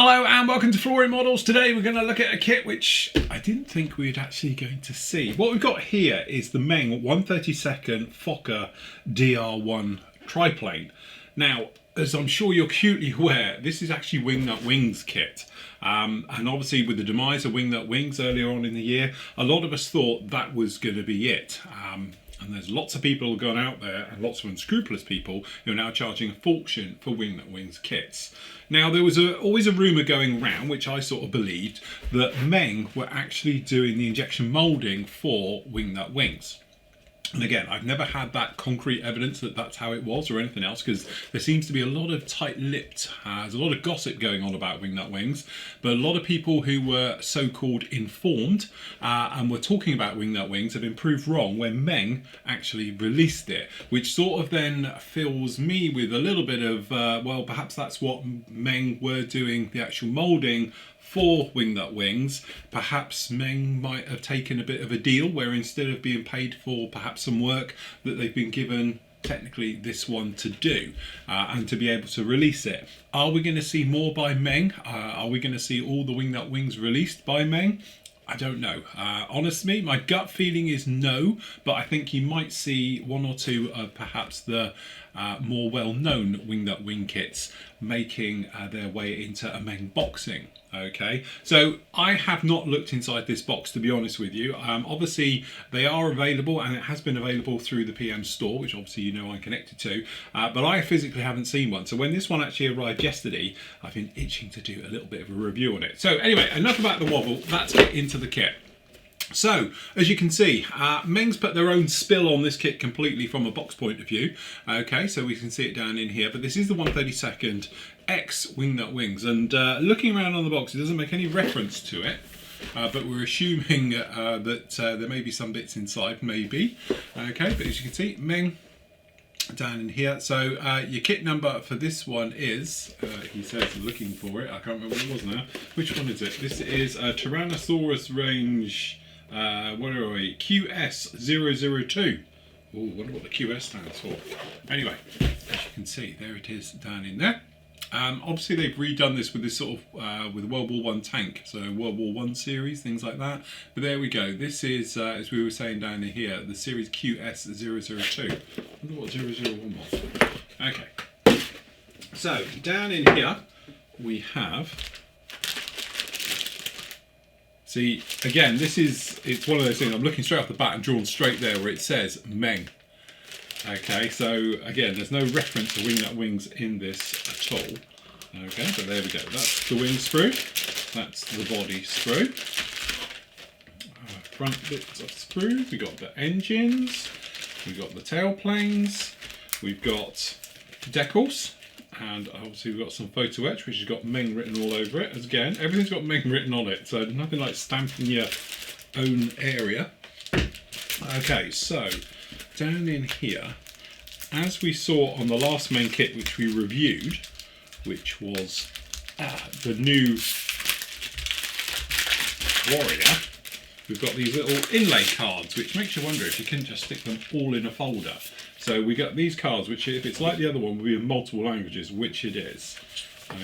Hello and welcome to Flooring Models. Today we're going to look at a kit which I didn't think we'd actually going to see. What we've got here is the Meng 132nd Fokker DR1 triplane. Now, as I'm sure you're acutely aware, this is actually Wingnut Wings kit. And obviously with the demise of Wingnut Wings earlier on in the year, a lot of us thought that was going to be it. And there's lots of people who've gone out there, and lots of unscrupulous people who are now charging a fortune for Wingnut Wings kits. Now, there was always a rumour going around, which I sort of believed, that Meng were actually doing the injection moulding for Wingnut Wings. And again, I've never had that concrete evidence that that's how it was or anything else, because there seems to be a lot of tight-lipped, there's a lot of gossip going on about Wingnut Wings, but a lot of people who were so-called informed and were talking about Wingnut Wings have been proved wrong when Meng actually released it, which sort of then fills me with a little bit of, well, perhaps that's what Meng were doing, the actual moulding for Wingnut Wings. Perhaps Meng might have taken a bit of a deal where instead of being paid for perhaps some work that they've been given technically this one to do and to be able to release it. Are we going to see more by Meng? Are we going to see all the Wingnut Wings released by Meng? I don't know. Honestly, my gut feeling is no, but I think you might see one or two of perhaps the more well-known Wingnut Wing kits making their way into a Meng boxing. Okay, so I have not looked inside this box, to be honest with you. Obviously, they are available, and it has been available through the PM store, which obviously you know I'm connected to, but I physically haven't seen one. So when this one actually arrived yesterday, I've been itching to do a little bit of a review on it. So anyway, enough about the wobble, let's get into the kit. So, as you can see, Meng's put their own spill on this kit completely from a box point of view. Okay, so we can see it down in here, but this is the 132nd X Wingnut Wings, and looking around on the box, it doesn't make any reference to it, but we're assuming that there may be some bits inside, maybe. Okay, but as you can see, Meng down in here. So your kit number for this one is, he says looking for it, I can't remember what it was now. Which one is it? This is Tyrannosaurus range, what are we? QS002. Oh, wonder what the QS stands for. Anyway, as you can see, there it is down in there. Obviously they've redone this with this sort of with World War I tank, so World War I series, things like that. But there we go. This is, as we were saying down in here, the series QS002. I wonder what 001 was. Okay. So down in here we have. See, again, it's one of those things. I'm looking straight off the bat and drawn straight there where it says Meng. Okay, so again, there's no reference to Wingnut Wings in this at all. Okay, but there we go. That's the wing sprue. That's the body sprue. Front bits of sprue. We've got the engines. We've got the tailplanes. We've got decals. And obviously we've got some photo etch, which has got Meng written all over it. As again, everything's got Meng written on it, so nothing like stamping your own area. Okay, so down in here, as we saw on the last Meng kit which we reviewed, which was the new Warrior, we've got these little inlay cards, which makes you wonder if you couldn't just stick them all in a folder. So we got these cards, which if it's like the other one, will be in multiple languages, which it is.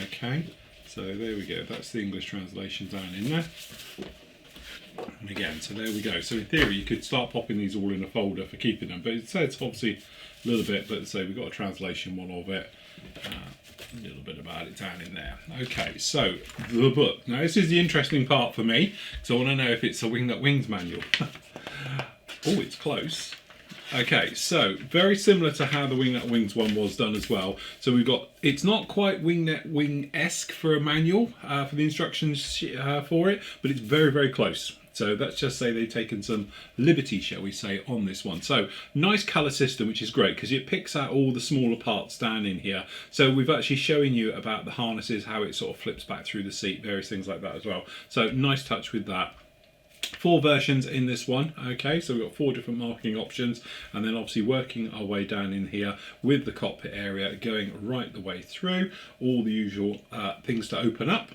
Okay, so there we go. That's the English translation down in there. And again, so there we go. So in theory, you could start popping these all in a folder for keeping them. But it says obviously a little bit, but so we've got a translation one of it. A little bit about it down in there. Okay, so the book. Now this is the interesting part for me, so I want to know if it's a Wingnut Wings manual. Oh, it's close. Okay, so very similar to how the Wingnut Wings one was done as well. So we've got, it's not quite Wingnut Wing-esque for a manual for the instructions for it, but it's very, very close. So let's just say they've taken some liberty, shall we say, on this one. So nice colour system, which is great because it picks out all the smaller parts down in here. So we've actually showing you about the harnesses, how it sort of flips back through the seat, various things like that as well. So nice touch with that. 4 versions in this one. Okay, so we've got 4 different marking options, and then obviously working our way down in here with the cockpit area going right the way through, all the usual things to open up.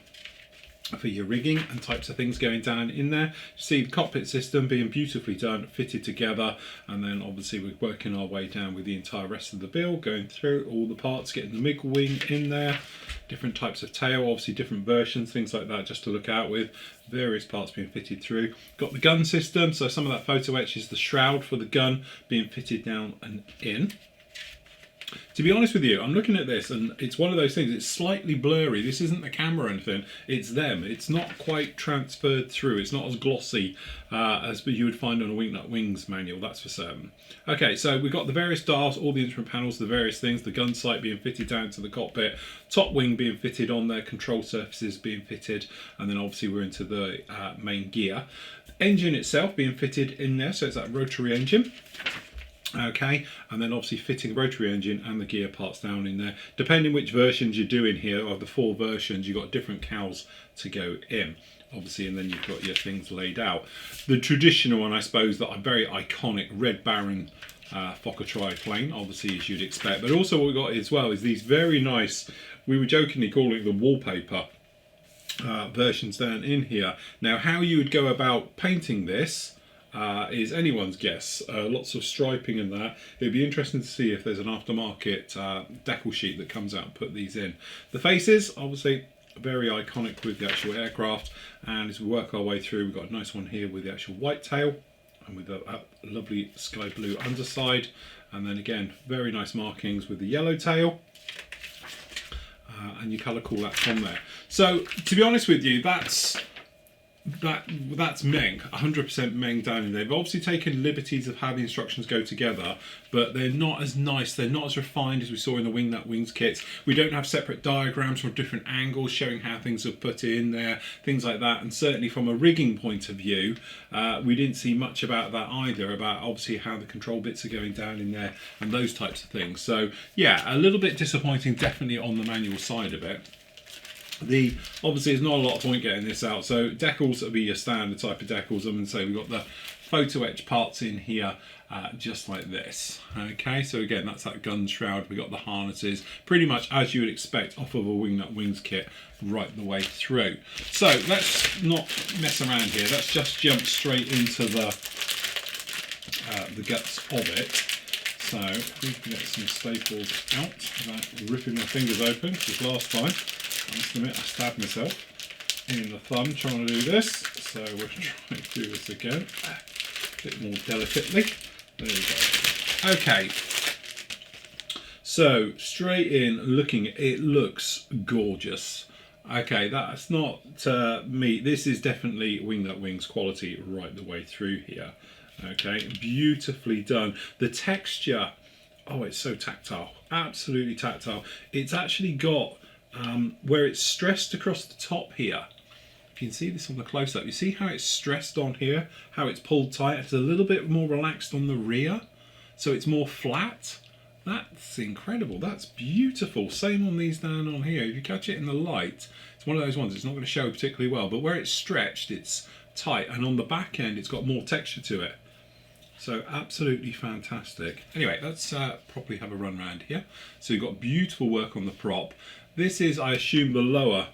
for your rigging and types of things going down in there. You see the cockpit system being beautifully done, fitted together, and then obviously we're working our way down with the entire rest of the build, going through all the parts, getting the MiG wing in there, different types of tail, obviously different versions, things like that just to look out with, various parts being fitted through. Got the gun system, so some of that photo etch is the shroud for the gun being fitted down and in. To be honest with you, I'm looking at this and it's one of those things, it's slightly blurry. This isn't the camera or anything, it's them. It's not quite transferred through. It's not as glossy as you would find on a Wingnut Wings manual, that's for certain. Okay, so we've got the various dials, all the instrument panels, the various things, the gun sight being fitted down to the cockpit, top wing being fitted on there, control surfaces being fitted, and then obviously we're into the main gear. Engine itself being fitted in there, so it's that rotary engine. Okay, and then obviously fitting the rotary engine and the gear parts down in there. Depending which versions you're doing here, of the 4 versions, you've got different cowls to go in, obviously, and then you've got your things laid out. The traditional one, I suppose, that are very iconic Red Baron Fokker triplane, obviously, as you'd expect. But also what we've got as well is these very nice, we were jokingly calling it the wallpaper versions down in here. Now, how you would go about painting this is anyone's guess. Lots of striping and that. It'd be interesting to see if there's an aftermarket decal sheet that comes out and put these in. The faces, obviously, very iconic with the actual aircraft. And as we work our way through, we've got a nice one here with the actual white tail and with a lovely sky blue underside. And then again, very nice markings with the yellow tail. And you colour call that from there. So, to be honest with you, that's Meng, 100% Meng down in there. They've obviously taken liberties of how the instructions go together, but they're not as nice, they're not as refined as we saw in the Wingnut Wings kits. We don't have separate diagrams from different angles showing how things are put in there, things like that, and certainly from a rigging point of view, we didn't see much about that either, about obviously how the control bits are going down in there and those types of things. So yeah, a little bit disappointing definitely on the manual side of it. Obviously there's not a lot of point getting this out, so decals will be your standard type of decals. I'm going to say we've got the photo etch parts in here just like this. Okay, so again, that's that gun shroud. We've got the harnesses, pretty much as you would expect off of a Wingnut Wings kit right the way through. So let's not mess around here, let's just jump straight into the guts of it. So if we can get some staples out without ripping my fingers open, because last time, I must admit, I stabbed myself in the thumb trying to do this. So we're trying to do this again, a bit more delicately. There we go. Okay. So straight in, looking, it looks gorgeous. Okay, that's not me. This is definitely Wingnut Wings quality right the way through here. Okay, beautifully done. The texture, oh, it's so tactile, absolutely tactile. It's actually got where it's stressed across the top here. If you can see this on the close-up, you see how it's stressed on here, how it's pulled tight. It's a little bit more relaxed on the rear, so it's more flat. That's incredible, that's beautiful. Same on these down on here. If you catch it in the light, it's one of those ones, it's not going to show particularly well, but where it's stretched, it's tight, and on the back end, it's got more texture to it. So absolutely fantastic. Anyway, let's properly have a run around here. So you've got beautiful work on the prop. This is, I assume, the lower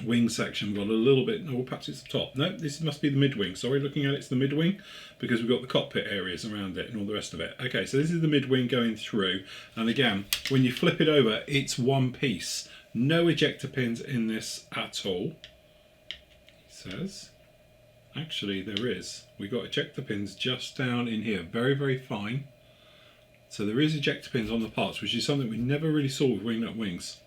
wing section. We've got a little bit, no, perhaps it's the top. No, this must be the mid-wing. Sorry, looking at it's the mid-wing, because we've got the cockpit areas around it and all the rest of it. Okay, so this is the mid-wing going through. And again, when you flip it over, it's one piece. No ejector pins in this at all, it says. Actually, there is. We've got ejector pins just down in here, very, very fine. So there is ejector pins on the parts, which is something we never really saw with Wingnut Wings.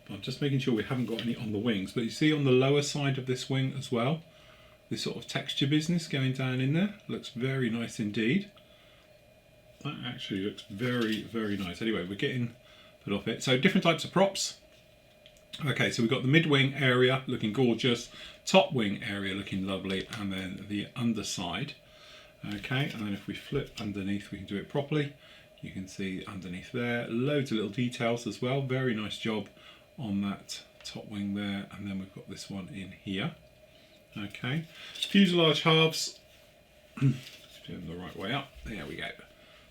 But I'm just making sure we haven't got any on the wings. But you see on the lower side of this wing as well, this sort of texture business going down in there. Looks very nice indeed. That actually looks very, very nice. Anyway, we're getting put off it. So different types of props. Okay, so we've got the mid-wing area looking gorgeous, top wing area looking lovely, and then the underside. Okay, and then if we flip underneath, we can do it properly. You can see underneath there, loads of little details as well. Very nice job on that top wing there, and then we've got this one in here. Okay, fuselage halves, let's do them the right way up. There we go.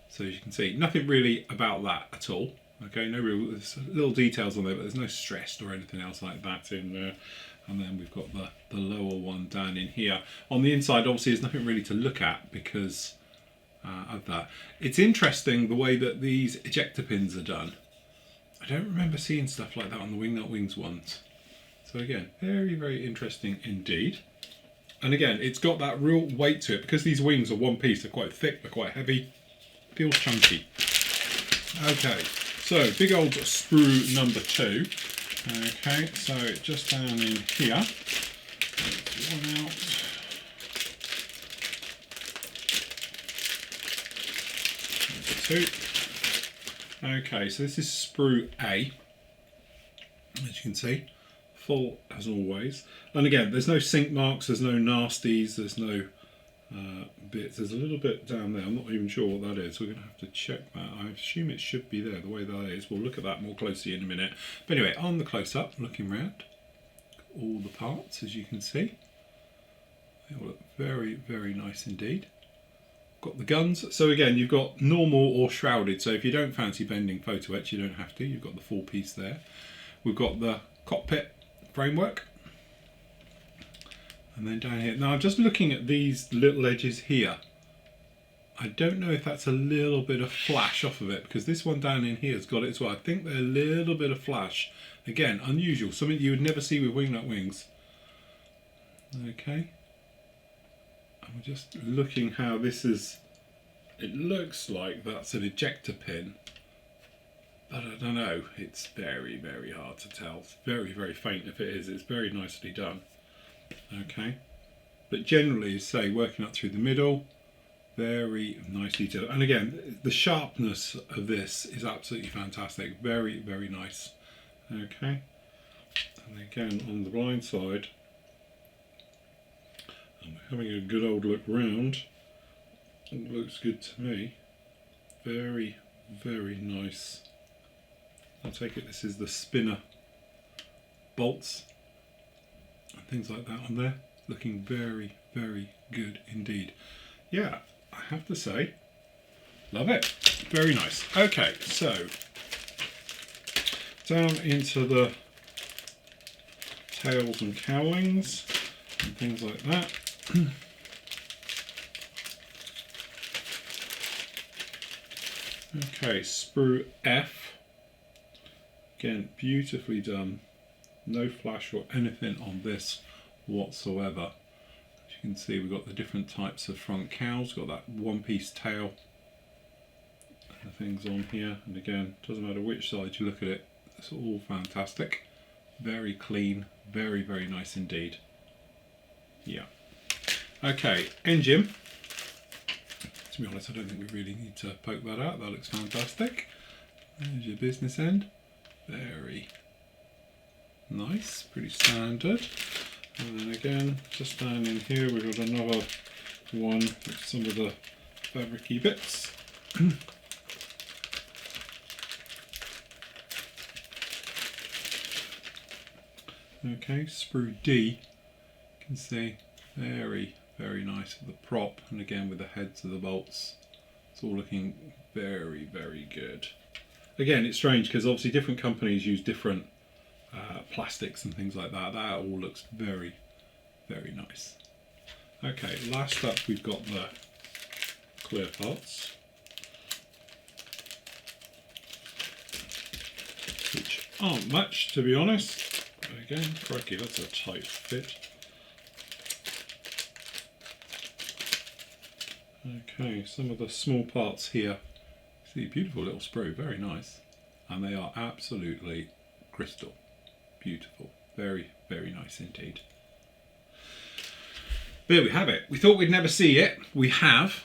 So as you can see, nothing really about that at all. Okay, no real, there's little details on there, but there's no stressed or anything else like that in there. And then we've got the lower one down in here. On the inside, obviously, there's nothing really to look at because of that. It's interesting the way that these ejector pins are done. I don't remember seeing stuff like that on the Wingnut Wings ones. So again, very, very interesting indeed. And again, it's got that real weight to it because these wings are one piece. They're quite thick, they're quite heavy. Feels chunky. Okay, so big old sprue number 2. Okay, so just down in here. One out. Number 2. Okay, so this is sprue A, as you can see, full as always. And again, there's no sink marks, there's no nasties, there's no bits. There's a little bit down there, I'm not even sure what that is. We're going to have to check that. I assume it should be there the way that is. We'll look at that more closely in a minute. But anyway, on the close-up, looking round, all the parts, as you can see. They all look very, very nice indeed. Got the guns. So again, you've got normal or shrouded. So if you don't fancy bending photo etch, you don't have to. You've got the full piece there. We've got the cockpit framework. And then down here. Now I'm just looking at these little edges here. I don't know if that's a little bit of flash off of it because this one down in here has got it as well. I think they're a little bit of flash. Again, unusual. Something you would never see with Wingnut Wings. Okay. I'm just looking how this is. It looks like that's an ejector pin, but I don't know. It's very, very hard to tell. It's very, very faint if it is. It's very nicely done. Okay, but generally, say working up through the middle, very nicely done. And again, the sharpness of this is absolutely fantastic. Very, very nice. Okay, and again on the blind side. I'm having a good old look round. It looks good to me. Very, very nice. I take it this is the spinner bolts and things like that on there. Looking very, very good indeed. Yeah, I have to say, love it. Very nice. Okay, so down into the tails and cowlings and things like that. Okay, sprue F. Again, beautifully done. No flash or anything on this whatsoever. As you can see, we've got the different types of front cows. Got that one-piece tail. And things on here, and again, doesn't matter which side you look at it. It's all fantastic. Very clean. Very, very nice indeed. Yeah. Okay, engine. To be honest, I don't think we really need to poke that out. That looks fantastic. There's your business end. Very nice, pretty standard. And then again, just down in here, we've got another one with some of the fabricy bits. Okay, sprue D. You can see very, very nice with the prop, and again with the heads of the bolts. It's all looking very, very good. Again, it's strange because obviously different companies use different plastics and things like that. That all looks very, very nice. Okay, last up we've got the clear parts, which aren't much to be honest. But again, crikey, that's a tight fit. Okay, some of the small parts here. See, beautiful little sprue, very nice. And they are absolutely crystal. Beautiful. Very, very nice indeed. There we have it. We thought we'd never see it. We have.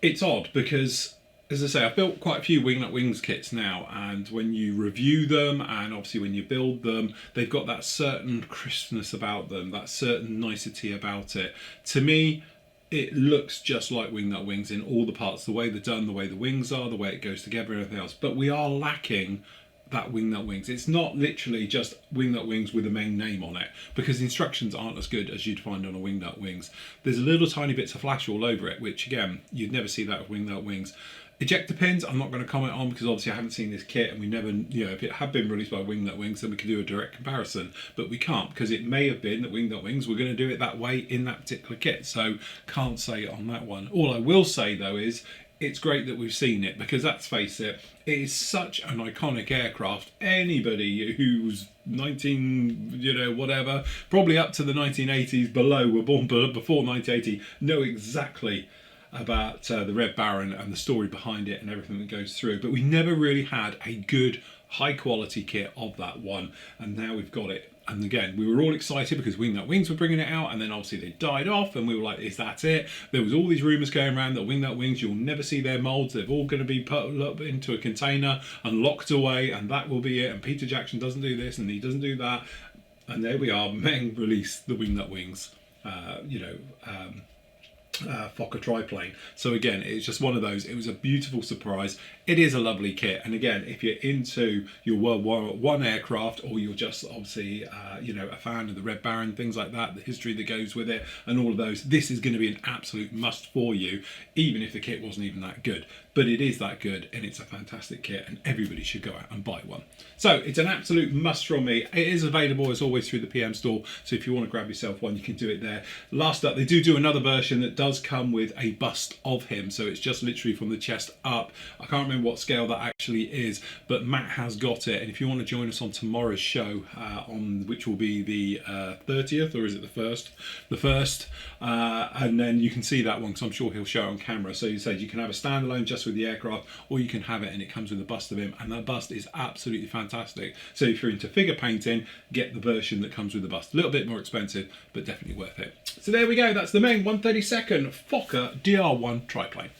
It's odd because, as I say, I've built quite a few Wingnut Wings kits now, and when you review them and obviously when you build them, they've got that certain crispness about them, that certain nicety about it. To me, it looks just like Wingnut Wings in all the parts, the way they're done, the way the wings are, the way it goes together, and everything else. But we are lacking that Wingnut Wings. It's not literally just Wingnut Wings with a main name on it, because the instructions aren't as good as you'd find on a Wingnut Wings. There's little tiny bits of flash all over it, which again, you'd never see that with Wingnut Wings. Ejector pins, I'm not going to comment on because obviously I haven't seen this kit and we never, if it had been released by Wingnut Wings, then we could do a direct comparison. But we can't because it may have been that Wingnut Wings were going to do it that way in that particular kit. So can't say on that one. All I will say though is it's great that we've seen it because let's face it, it is such an iconic aircraft. Anybody who's 19, whatever, probably up to the 1980s below, were born before 1980, know exactly about the Red Baron and the story behind it and everything that goes through. But we never really had a good, high quality kit of that one, and now we've got it. And again, we were all excited because Wingnut Wings were bringing it out, and then obviously they died off, and we were like, is that it? There was all these rumours going around that Wingnut Wings, you'll never see their moulds, they're all going to be put into a container and locked away, and that will be it, and Peter Jackson doesn't do this, and he doesn't do that. And there we are, Meng released the Wingnut Wings, Fokker triplane. So again, it's just one of those. It was a beautiful surprise. It is a lovely kit, and again, if you're into your World War I aircraft, or you're just obviously a fan of the Red Baron, things like that, the history that goes with it and all of those, this is going to be an absolute must for you, even if the kit wasn't even that good. But it is that good, and it's a fantastic kit, and everybody should go out and buy one. So it's an absolute must from me. It is available as always through the PM store, so if you want to grab yourself one, you can do it there. Last up, they do another version that does come with a bust of him, so it's just literally from the chest up. I can't remember what scale that actually is, but Matt has got it. And if you want to join us on tomorrow's show, which will be the 30th, or is it the 1st? The 1st, and then you can see that one because I'm sure he'll show it on camera. So you said you can have a standalone just with the aircraft, or you can have it and it comes with a bust of him, and that bust is absolutely fantastic. So if you're into figure painting, get the version that comes with the bust. A little bit more expensive, but definitely worth it. So there we go, that's the Meng 132nd Fokker DR1 triplane.